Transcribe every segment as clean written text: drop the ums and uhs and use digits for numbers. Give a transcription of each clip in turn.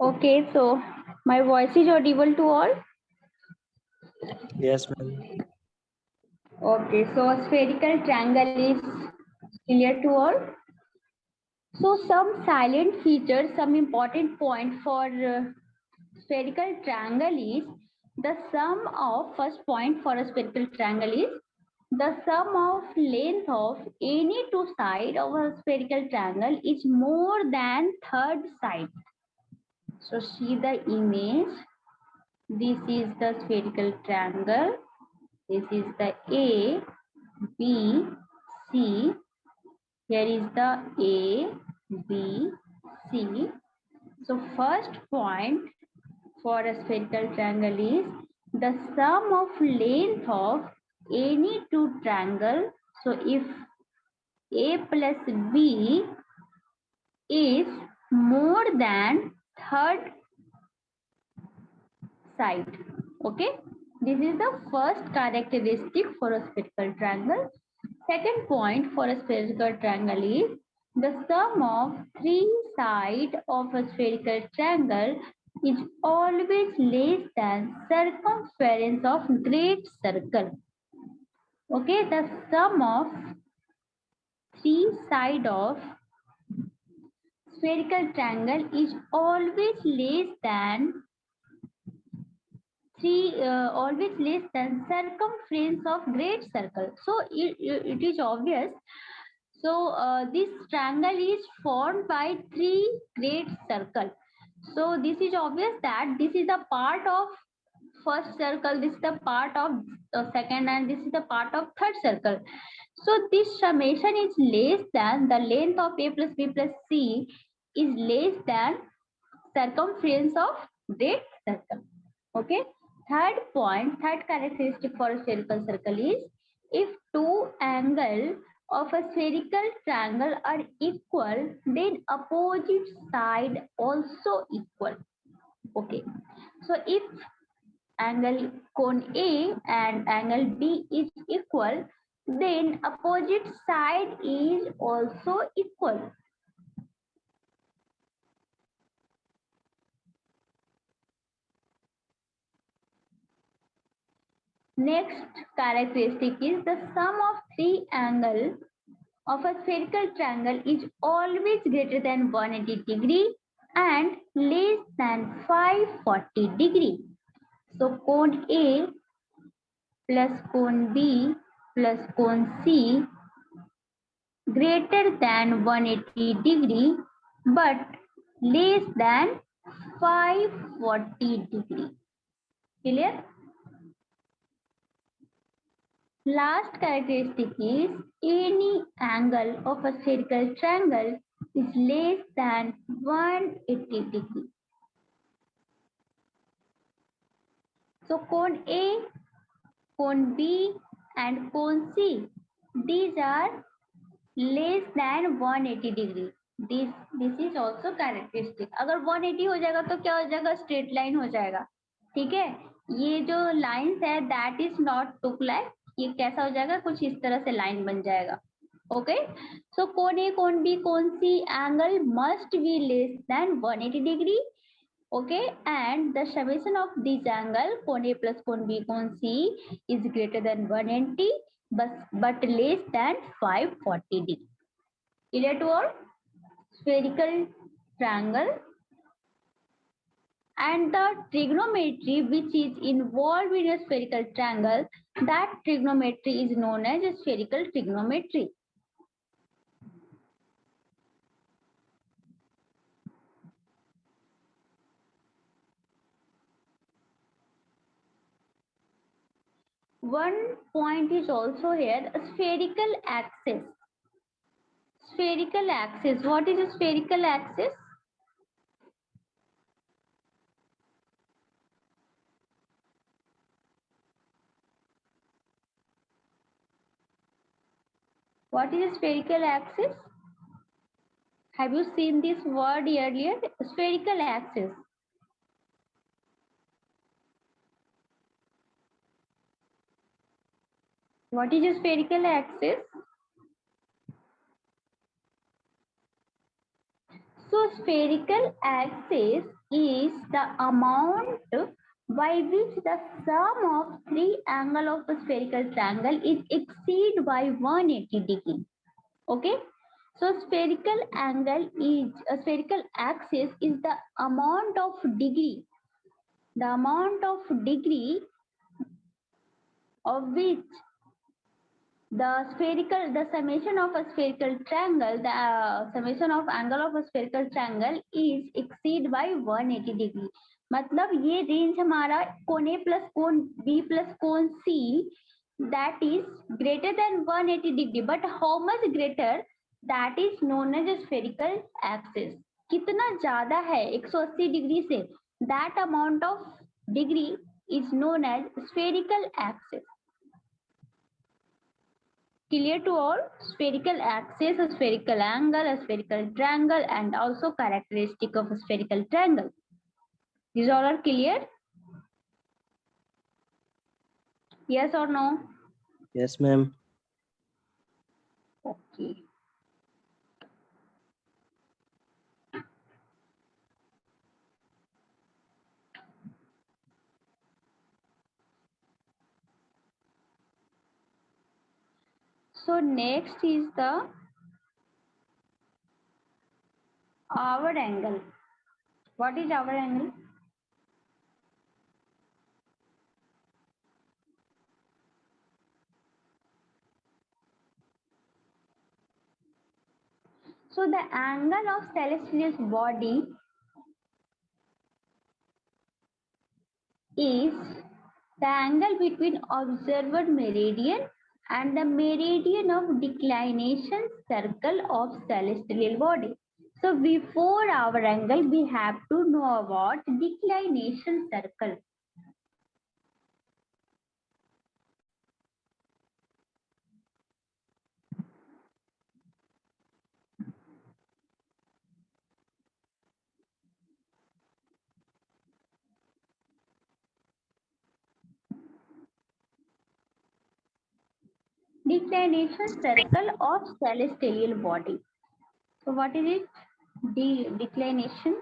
Okay, so my voice is audible to all. Yes, ma'am. Okay, so a spherical triangle is clear to all. So some silent features, some important point for spherical triangle is the sum of first point for a spherical triangle is the sum of length of any two side of a spherical triangle is more than third side. So see the image. This is the spherical triangle. This is the A, B, C. Here is the A, B, C. So first point for a spherical triangle is the sum of length of any two triangle. So if A plus B is more than third side. Okay, this is the first characteristic for a spherical triangle. Second point for a spherical triangle is the sum of three sides of a spherical triangle is always less than circumference of great circle. Okay, the sum of three sides of spherical triangle is always less than always less than circumference of great circle. So it is obvious. So this triangle is formed by three great circle. So this is obvious that this is the part of first circle, this is the part of second, and this is the part of third circle. So this summation is less than the length of A plus B plus C is less than circumference of great circle. Okay. Third point, third characteristic for a spherical circle is if two angles of a spherical triangle are equal, then opposite side also equal. Okay. So if angle cone A and angle B is equal, then opposite side is also equal. Next characteristic is the sum of three angles of a spherical triangle is always greater than 180 degree and less than 540 degree. So cone A plus cone B plus cone C greater than 180 degree but less than 540 degree. Clear? Last characteristic is any angle of a spherical triangle is less than 180 degree. So cone A, cone B and cone C, these are less than 180 degree. This is also characteristic. अगर 180 हो जाएगा तो क्या हो जाएगा? Straight line हो जाएगा. ठीक है, ये जो लाइंस है that is not took line. ये कैसा हो जाएगा? कुछ इस तरह से लाइन बन जाएगा. Okay, so cone A, cone B, cone C angle must be less than 180 degree. Okay, and the summation of this angle cone A plus cone B, cone C is greater than 180 but less than 540 degree. Clear to all? Spherical triangle and the trigonometry which is involved in a spherical triangle, that trigonometry is known as a spherical trigonometry. One point is also here, a spherical axis. Spherical axis. What is a spherical axis? What is a spherical axis? Have you seen this word earlier? Spherical axis. What is a spherical axis? So spherical axis is the amount by which the sum of three angle of a spherical triangle is exceed by 180 degree. Okay, so spherical angle is a spherical axis is the amount of degree, the amount of degree of which the summation of a spherical triangle, the summation of angle of a spherical triangle is exceed by 180 degree. मतलब ये range हमारा कोण ए plus कोण B plus कोण सी that is greater than 180 degree, but how much greater, that is known as a spherical axis. कितना ज्यादा है 180 degree से, that amount of degree is known as spherical axis. Clear to all? Spherical axis, a spherical angle, a spherical triangle, and also characteristic of a spherical triangle. These all are clear? Yes or no? Yes, ma'am. Okay. So next is the hour angle. What is hour angle? So the angle of celestial body is the angle between observer meridian and the meridian of declination circle of celestial body. So before our angle, we have to know about declination circle. Declination circle of celestial body. So what is it? Declination.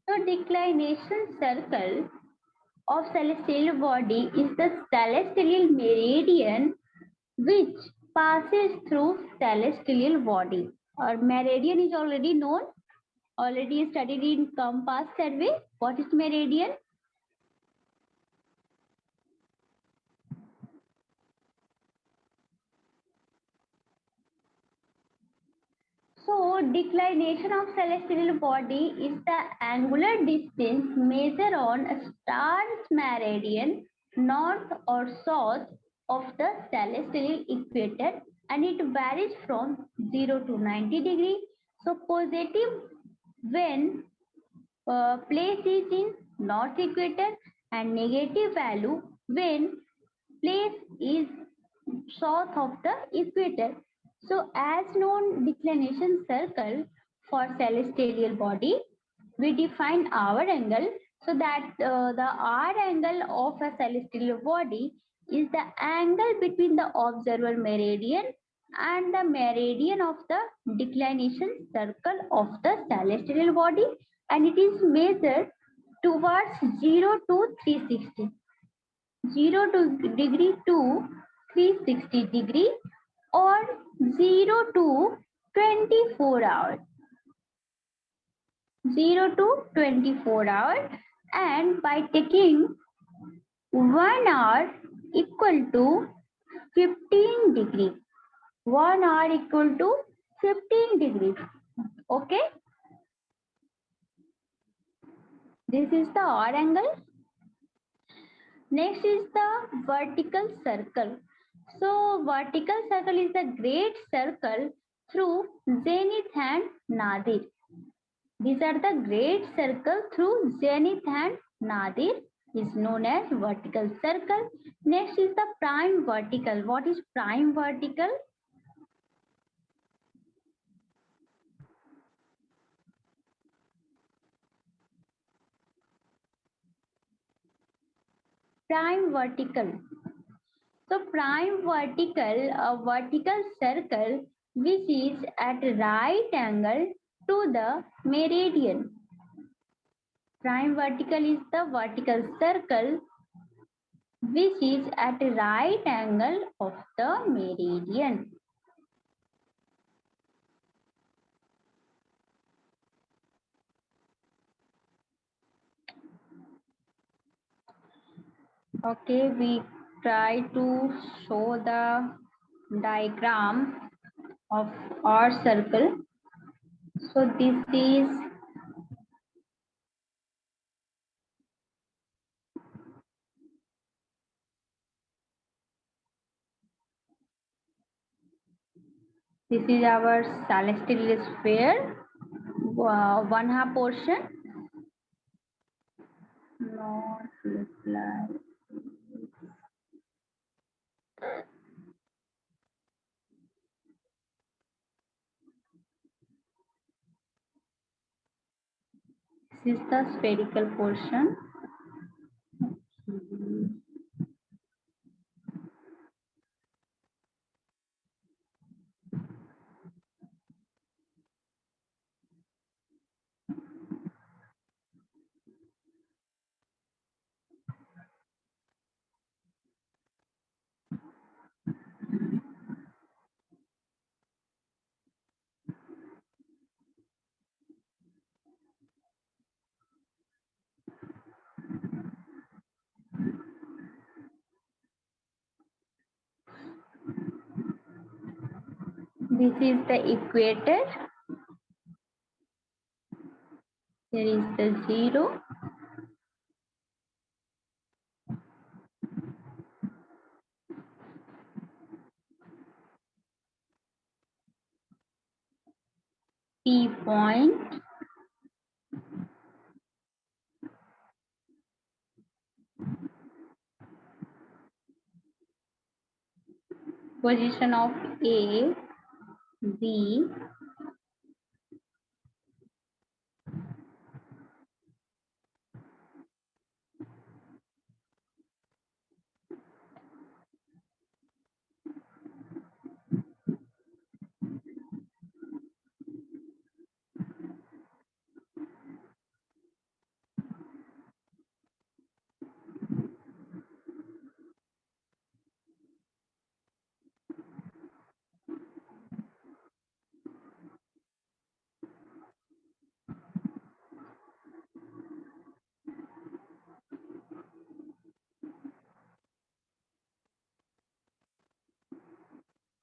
So declination circle of celestial body is the celestial meridian which passes through celestial body. Or meridian is already known, already studied in compass survey. What is meridian? So declination of celestial body is the angular distance measured on a star's meridian north or south of the celestial equator, and it varies from 0 to 90 degree. So positive when place is in north equator, and negative value when place is south of the equator. So as known declination circle for celestial body, we define hour angle. So that the hour angle of a celestial body is the angle between the observer meridian and the meridian of the declination circle of the celestial body, and it is measured towards 0 to 360. 0 to degree to 360 degree, or 0 to 24 hours. 0 to 24 hours, and by taking 1 hour equal to 15 degree. 1 hour equal to 15 degrees. Okay. This is the hour angle. Next is the vertical circle. So vertical circle is the great circle through zenith and nadir. These are the great circle through zenith and nadir is known as vertical circle. Next is the prime vertical. What is prime vertical? Prime vertical. So prime vertical, a vertical circle which is at right angle to the meridian. Prime vertical is the vertical circle which is at a right angle of the meridian. Okay, we try to show the diagram of our circle. So this is our celestial sphere, one half portion. Not look like. This is the spherical portion. This is the equator. There is the 0. P point. Position of A, B,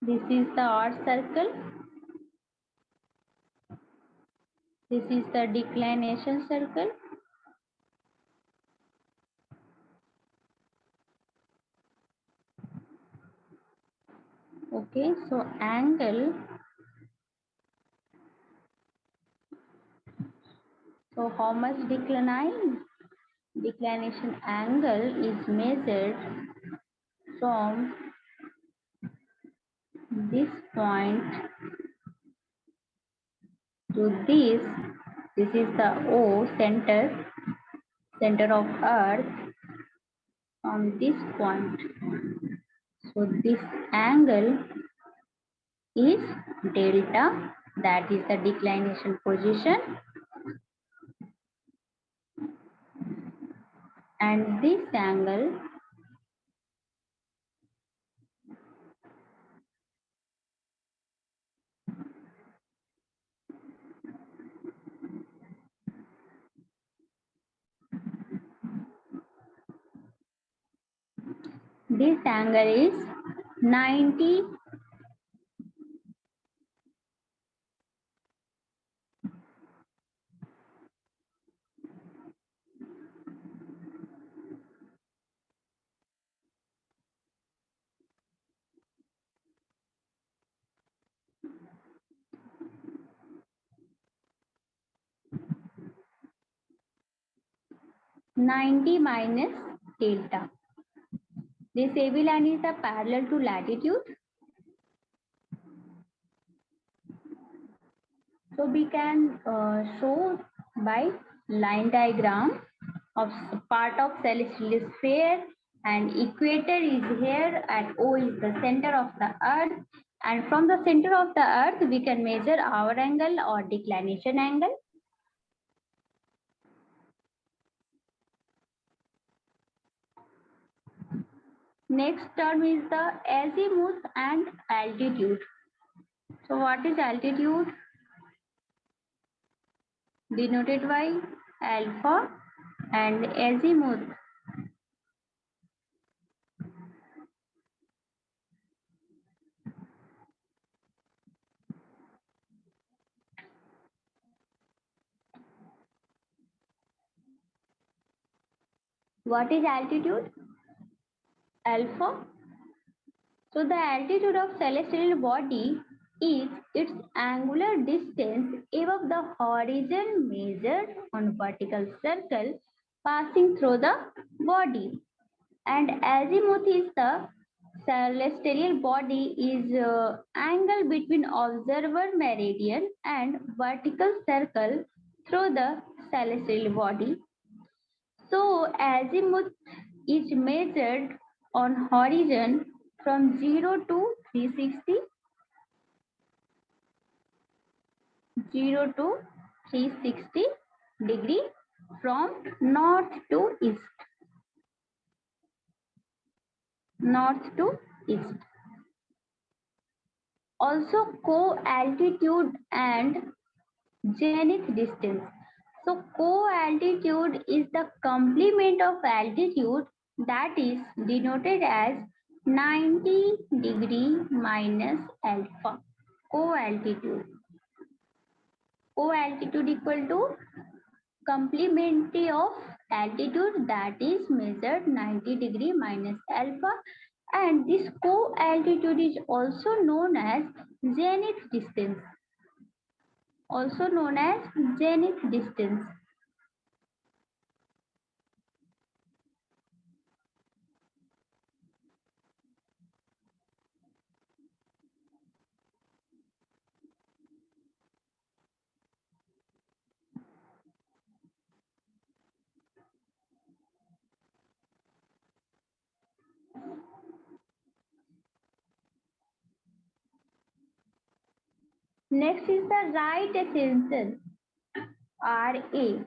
this is the art circle. This is the declination circle. Okay, so angle. So how much decline? Declination angle is measured from this point to this. This is the O, center of Earth, from this point. So this angle is delta, that is the declination position, and this angle is 90. Minus delta. This AB line is parallel to latitude. So we can show by line diagram of part of celestial sphere, and equator is here and O is the center of the Earth, And from the center of the earth, we can measure our angle or declination angle. Next term is the azimuth and altitude. So what is altitude? Denoted by alpha, and azimuth. What is altitude? Alpha. So the altitude of celestial body is its angular distance above the horizon measured on vertical circle passing through the body. And azimuth is the celestial body is angle between observer meridian and vertical circle through the celestial body. So azimuth is measured on horizon from 0 to 360, 0 to 360 degree from north to east. North to east. Also co-altitude and zenith distance. So co-altitude is the complement of altitude that is denoted as 90 degree minus alpha. Co-altitude. Co-altitude equal to complementary of altitude that is measured 90 degree minus alpha, and this co-altitude is also known as zenith distance. Also known as zenith distance. Next is the right ascension, RA.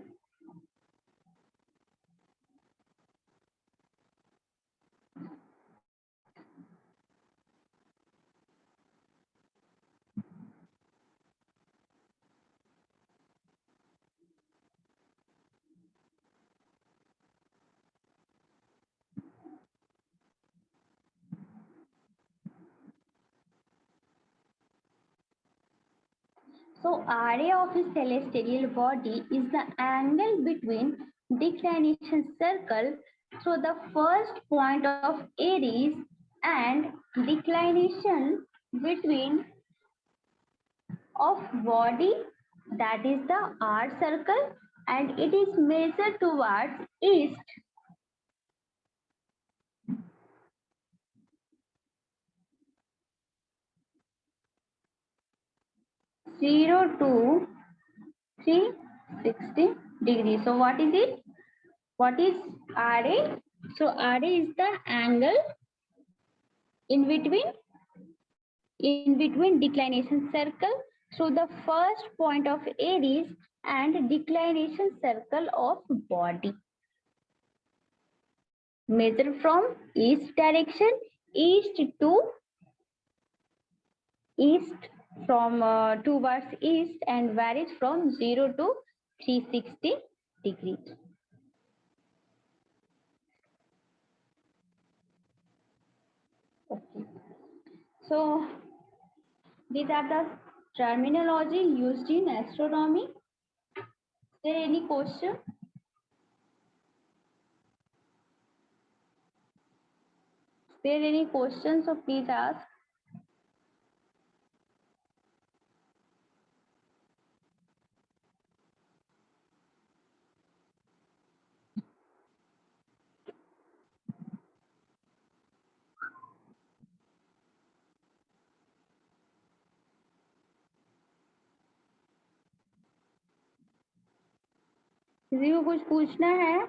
So RA of a celestial body is the angle between declination circle through the first point of Aries and declination between of body, that is the R circle, and it is measured towards east. Zero to 360 degrees. So what is it? What is RA? So RA is the angle in between declination circle through the first point of Aries and declination circle of body. Measure from east direction, east to east, from towards east, and varies from 0 to 360 degrees. Okay. So these are the terminology used in astronomy. Is there any question? Is there any questions? So please ask. किसी को कुछ पूछना है?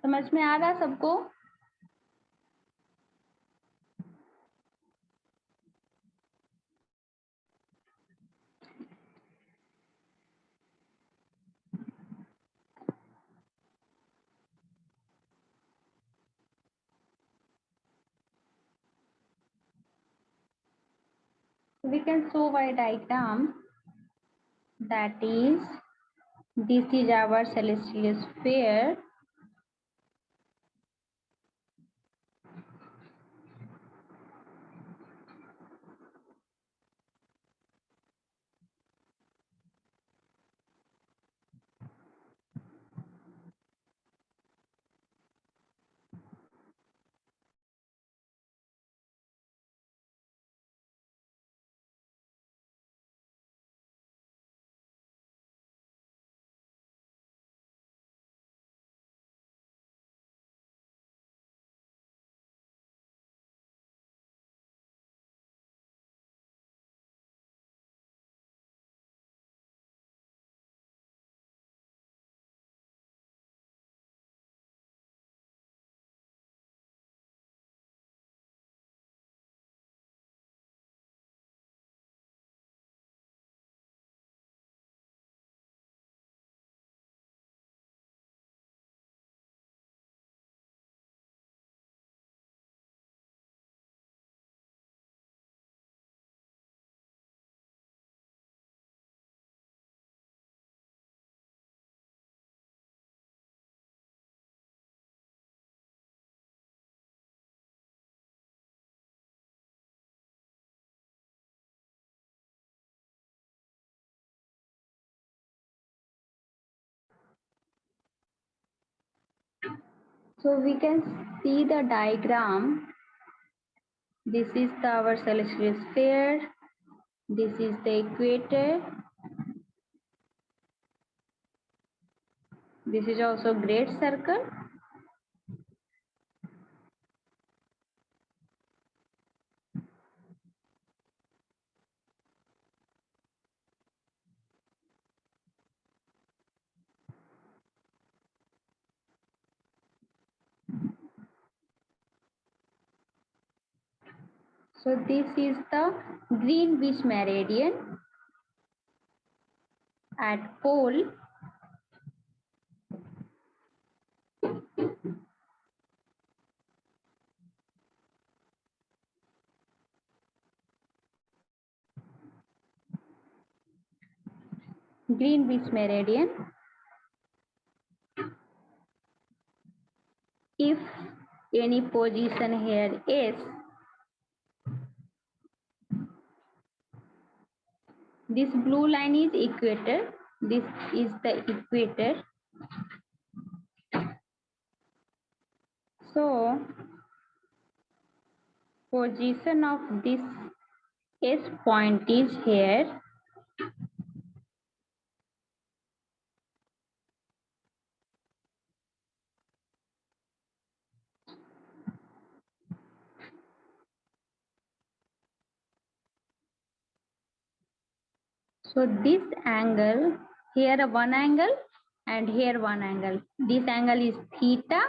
समझ में आ रहा सबको? we can show a diagram, that is, this is our celestial sphere. So we can see the diagram. This is our celestial sphere. This is the equator. This is also great circle. So this is the Greenwich meridian at pole. Greenwich meridian. If any position here is, this blue line is equator. This is the equator. So position of this S point is here. So this angle, here one angle and here one angle. This angle is theta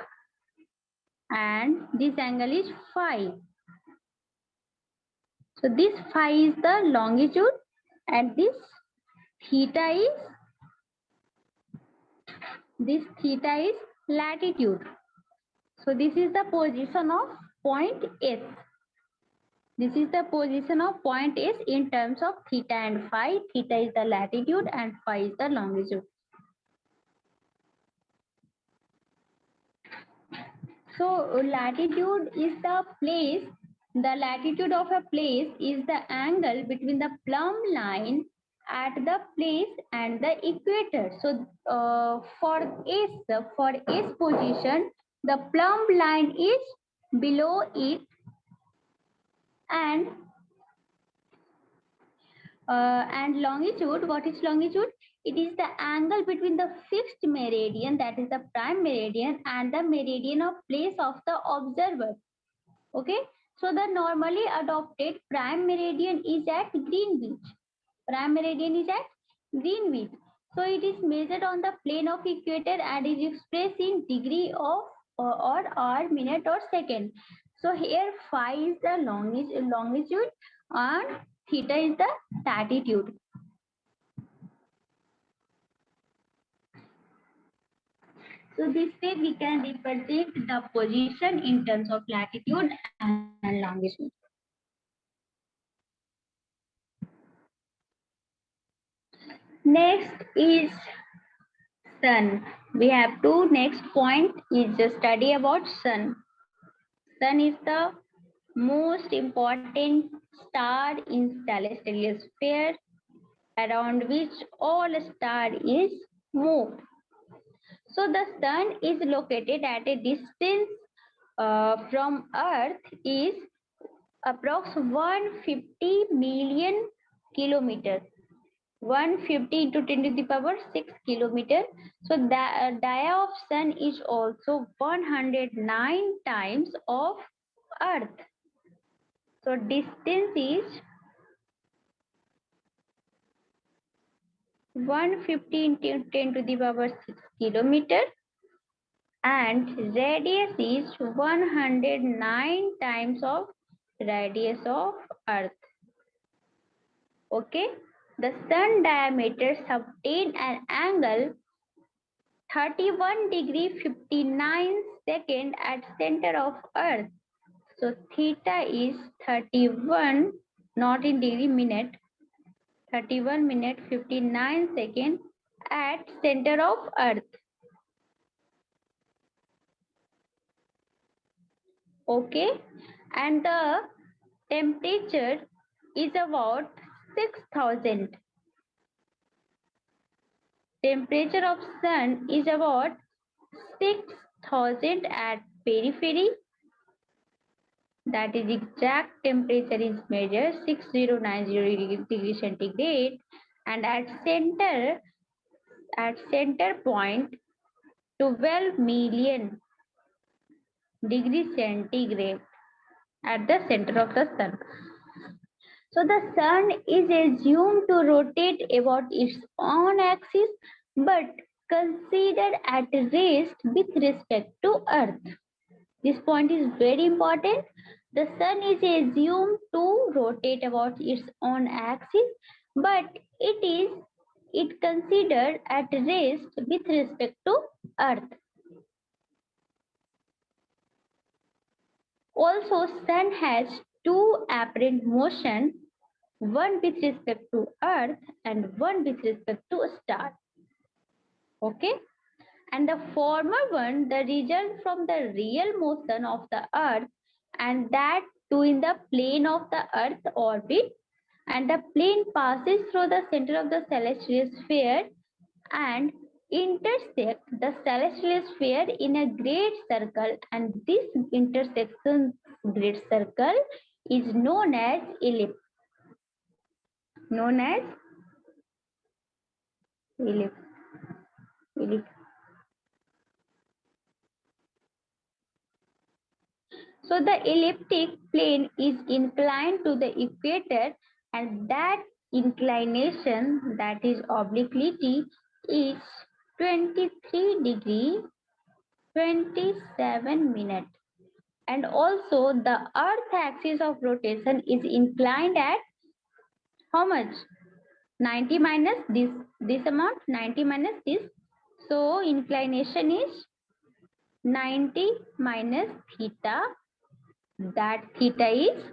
and this angle is phi. So this phi is the longitude and this theta is latitude. So this is the position of point S. This is the position of point S in terms of theta and phi. Theta is the latitude and phi is the longitude. So latitude is the place, the latitude of a place is the angle between the plumb line at the place and the equator. So for S position, the plumb line is below it, and longitude, what is longitude? It is the angle between the fixed meridian, that is the prime meridian, and the meridian of place of the observer. Okay, so the normally adopted prime meridian is at Greenwich. Prime meridian is at Greenwich. So it is measured on the plane of equator and is expressed in degree of or hour, minute or second. So here phi is the longitude and theta is the latitude. So this way we can represent the position in terms of latitude and longitude. Next is sun. We have to next point is the study about sun. Sun is the most important star in celestial sphere around which all star is moved. So the sun is located at a distance from earth is approx 150 million kilometers. 150 into 10 to the power 6 kilometer. So the dia of sun is also 109 times of earth. So distance is 150 into 10 to the power 6 kilometer and radius is 109 times of radius of earth. Okay, the sun diameter obtain an angle 31 degree 59 second at center of earth. So theta is 31, not in degree, minute, 31 minute 59 second at center of earth. Okay, and the temperature is about 6000. Temperature of sun is about 6000 at periphery. That is exact temperature is measured 6090 degree centigrade, and at center point 12 million degree centigrade at the center of the sun. So the sun is assumed to rotate about its own axis, but considered at rest with respect to earth. This point is very important. The sun is assumed to rotate about its own axis, but it considered at rest with respect to earth. Also, sun has two apparent motion, one with respect to earth and one with respect to a star. Okay, and the former one the result from the real motion of the earth, and that too in the plane of the earth orbit, and the plane passes through the center of the celestial sphere and intersect the celestial sphere in a great circle, and this intersection great circle is known as ellipse. Known as ellipse. Ellipse. So the elliptic plane is inclined to the equator, and that inclination, that is obliquity, is 23 degree 27 minutes. And also the earth axis of rotation is inclined at how much? 90 minus this amount, 90 minus this. So inclination is 90 minus theta, that theta is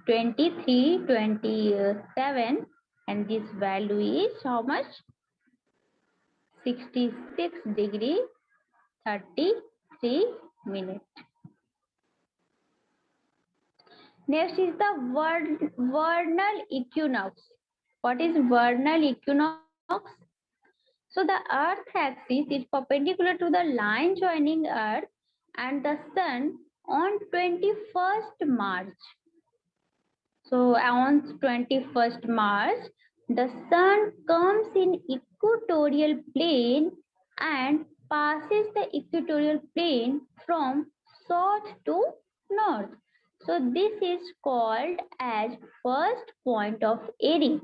2327, and this value is how much? 66 degree 33 minutes. Next is the vernal equinox. What is vernal equinox? So the earth axis is perpendicular to the line joining earth and the sun on 21st March. So on 21st March, the sun comes in equatorial plane and passes the equatorial plane from south to north. So this is called as first point of Aries.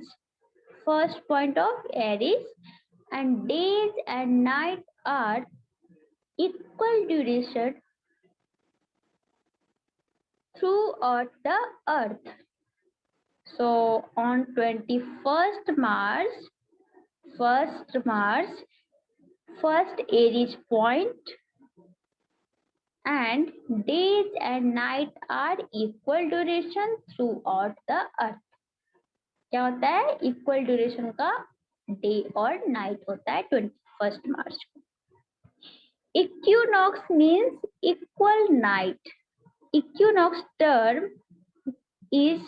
First point of Aries, and days and night are equal duration throughout the earth. So on 21st March, first Aries point, and days and night are equal duration throughout the earth. क्या होता है? Equal duration का day और night होता है 21 मार्च को। Equinox means equal night. Equinox term is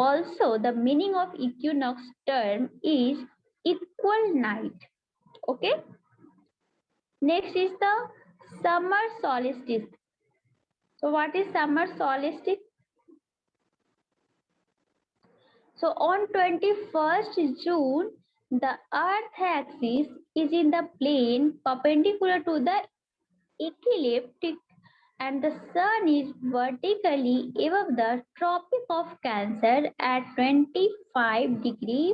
also, the meaning of equinox term is equal night. Okay. Next is the summer solstice. So what is summer solstice? So on 21st June, the earth axis is in the plane perpendicular to the ecliptic and the sun is vertically above the Tropic of Cancer at 25 degree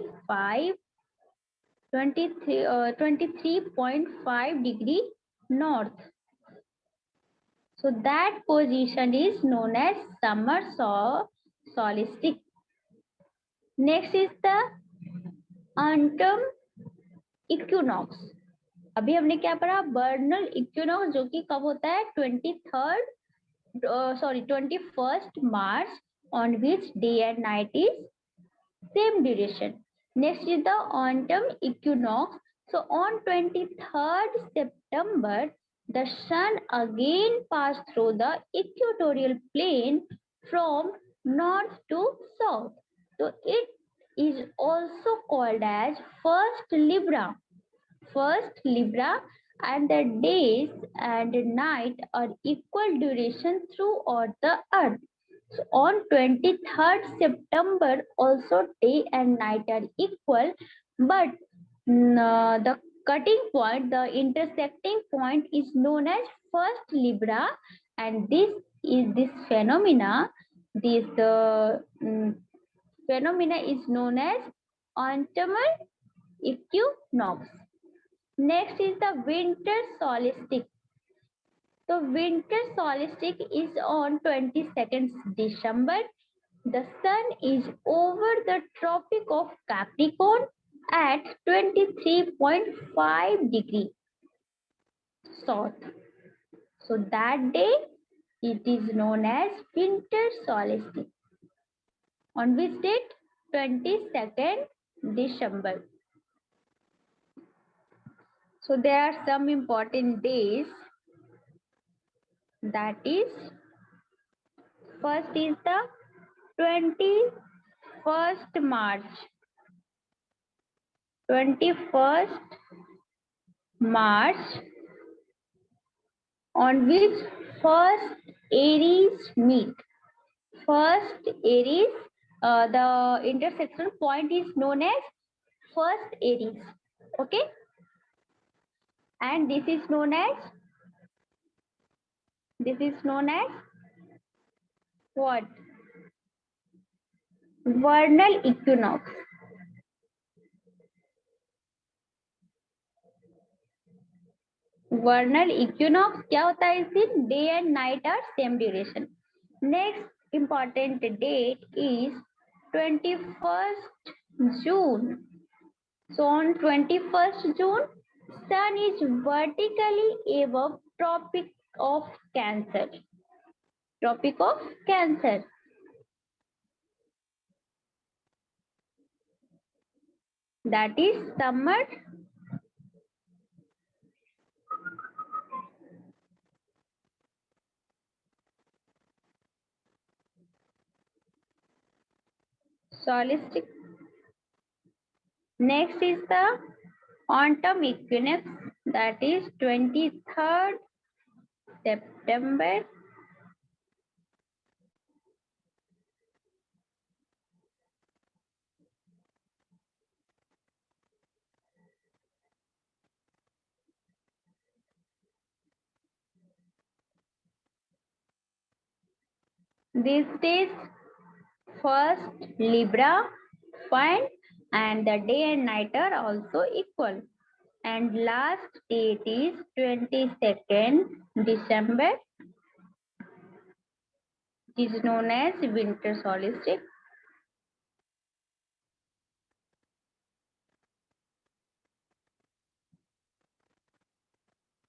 23.5 degree north. So that position is known as summer solstice. Next is the autumn equinox. अभी हमने क्या पढ़ा? Burner equinox, जो कि कब होता है? 21st March, on which day and night is same duration. Next is the autumn equinox. So on 23rd September, the sun again passed through the equatorial plane from north to south. So it is also called as first Libra. First Libra, and the days and night are equal duration throughout the earth. So on 23rd September, also day and night are equal, but the cutting point, the intersecting point is known as first Libra, and this phenomena, phenomena is known as autumnal equinox. Next is the winter solstice. So winter solstice is on 22nd December. The sun is over the Tropic of Capricorn at 23.5 degree south. So that day it is known as winter solstice. On which date? 22nd December. So there are some important days. That is, first is the 21st March. 21st March, on which first Aries meet. First Aries, the intersection point is known as first Aries. Okay. And this is known as what? Vernal equinox. Vernal equinox क्या होता है इस दिन? Day and night are same duration. Next important date is 21st June. So on 21st June, sun is vertically above Tropic of Cancer. Tropic of Cancer. That is summer solstice. Next is the autumn equinox. That is 23rd September. These days, first Libra, fine, and the day and night are also equal. And last date is 22nd December. It is known as winter solstice.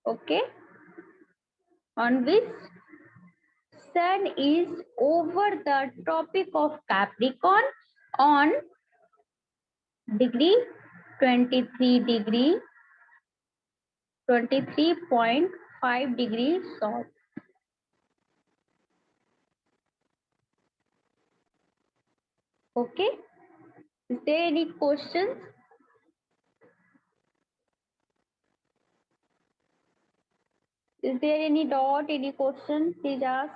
Okay. On which sun is over the Tropic of Capricorn on degree 23 degree, 23.5 degree south. Okay. Is there any questions? Is there any doubt, any question? Please ask.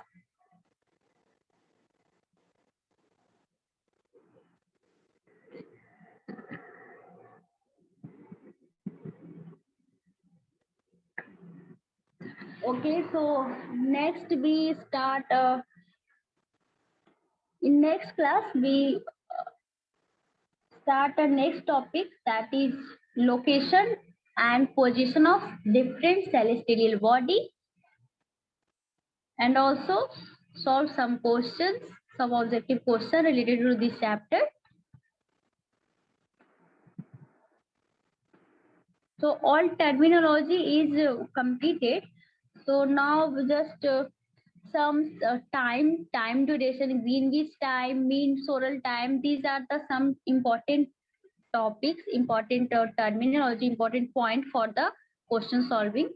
Okay, so next we start in next class we start a next topic, that is location and position of different celestial body, and also solve some questions, some objective question related to this chapter. So all terminology is completed. So now we just some time duration, Greenwich time, mean solar time. These are the some important topics, important terminology, important point for the question solving.